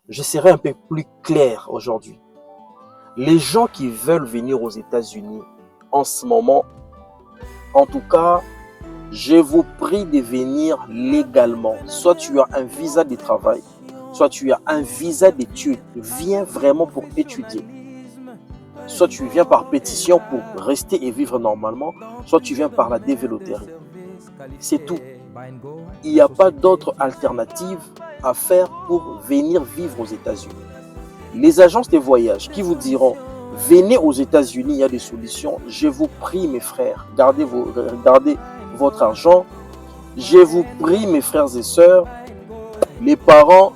je serai un peu plus clair aujourd'hui. Les gens qui veulent venir aux États-Unis en ce moment, en tout cas, je vous prie de venir légalement. Soit tu as un visa de travail, soit tu as un visa d'études. Viens vraiment pour étudier. Soit tu viens par pétition pour rester et vivre normalement, soit tu viens par la dévéloterie. C'est tout. Il n'y a pas d'autre alternative à faire pour venir vivre aux États-Unis. Les agences de voyage qui vous diront venez aux États-Unis, il y a des solutions. Je vous prie, mes frères, gardez votre argent. Je vous prie, mes frères et sœurs, les parents,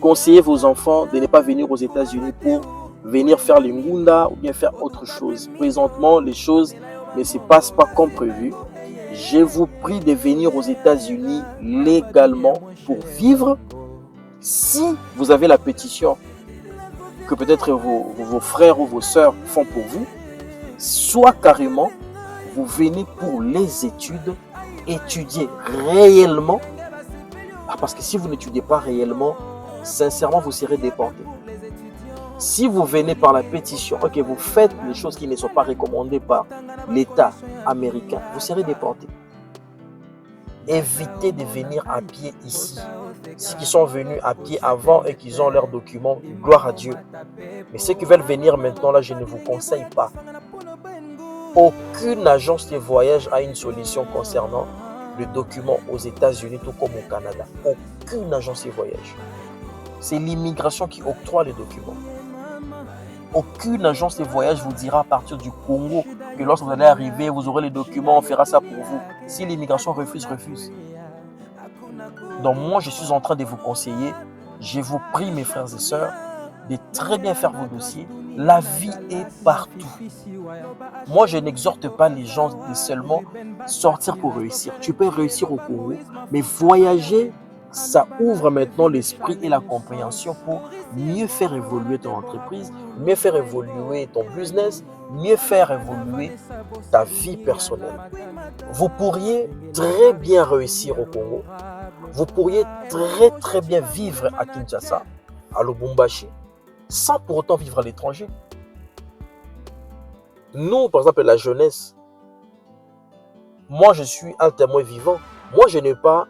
conseillez vos enfants de ne pas venir aux États-Unis pour venir faire les ngunda ou bien faire autre chose. Présentement, les choses ne se passent pas comme prévu. Je vous prie de venir aux États-Unis légalement pour vivre. Si vous avez la pétition que peut-être vos frères ou vos sœurs font pour vous, soit carrément, vous venez pour les études, étudier réellement. Parce que si vous n'étudiez pas réellement, sincèrement, vous serez déporté. Si vous venez par la pétition, ok, vous faites les choses qui ne sont pas recommandées par l'État américain, vous serez déporté. Évitez de venir à pied ici. Ceux qui sont venus à pied avant et qui ont leurs documents, gloire à Dieu. Mais ceux qui veulent venir maintenant, là, je ne vous conseille pas. Aucune agence de voyage a une solution concernant le document aux États-Unis, tout comme au Canada. Aucune agence de voyage. C'est l'immigration qui octroie les documents. Aucune agence de voyage vous dira à partir du Congo que lorsque vous allez arriver, vous aurez les documents, on fera ça pour vous. Si l'immigration refuse. Donc moi, je suis en train de vous conseiller, je vous prie mes frères et sœurs, de très bien faire vos dossiers. La vie est partout. Moi, je n'exhorte pas les gens de seulement sortir pour réussir. Tu peux réussir au Congo, mais voyager, ça ouvre maintenant l'esprit et la compréhension pour mieux faire évoluer ton entreprise, mieux faire évoluer ton business, mieux faire évoluer ta vie personnelle. Vous pourriez très bien réussir au Congo. Vous pourriez très bien vivre à Kinshasa, à Lubumbashi, sans pour autant vivre à l'étranger. Nous, par exemple, la jeunesse, moi, je suis un témoin vivant. Moi, je n'ai pas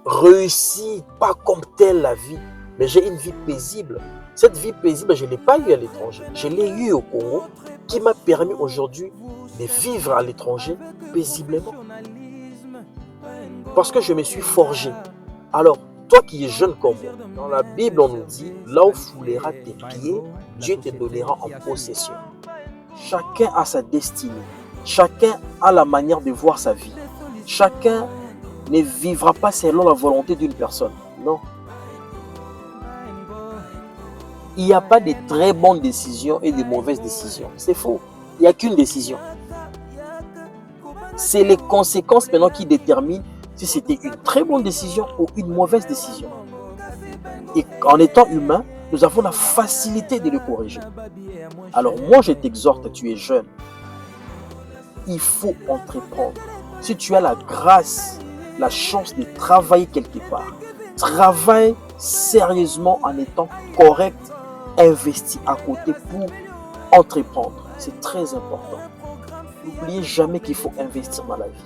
réussi, pas comme telle la vie, mais j'ai une vie paisible. Cette vie paisible, je ne l'ai pas eue à l'étranger. Je l'ai eue au Congo, qui m'a permis aujourd'hui de vivre à l'étranger paisiblement. Parce que je me suis forgé. Alors, toi qui es jeune comme moi, dans la Bible, on nous dit, là où fouleras tes pieds, Dieu te donnera en possession. Chacun a sa destinée. Chacun a la manière de voir sa vie. Chacun ne vivra pas selon la volonté d'une personne. Non. Il n'y a pas de très bonnes décisions et de mauvaises décisions. C'est faux. Il n'y a qu'une décision. C'est les conséquences maintenant qui déterminent si c'était une très bonne décision ou une mauvaise décision. Et en étant humain, nous avons la facilité de le corriger. Alors moi, je t'exhorte, tu es jeune. Il faut entreprendre. Si tu as la grâce, la chance de travailler quelque part, travaille sérieusement en étant correct, investi à côté pour entreprendre. C'est très important. N'oubliez jamais qu'il faut investir dans la vie.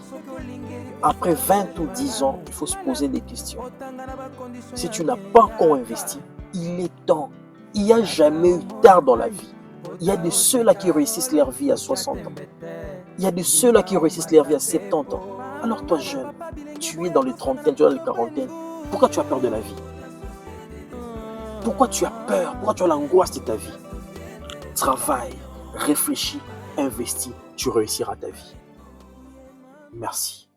Après 20 ou 10 ans, il faut se poser des questions. Si tu n'as pas encore investi, il est temps. Il n'y a jamais eu tard dans la vie. Il y a de ceux-là qui réussissent leur vie à 60 ans. Il y a de ceux-là qui réussissent leur vie à 70 ans. Alors toi jeune, tu es dans les trentaines, tu es dans les quarantaines. Pourquoi tu as peur de la vie? Pourquoi tu as peur? Pourquoi tu as l'angoisse de ta vie? Travaille, réfléchis, investis, tu réussiras ta vie. Merci.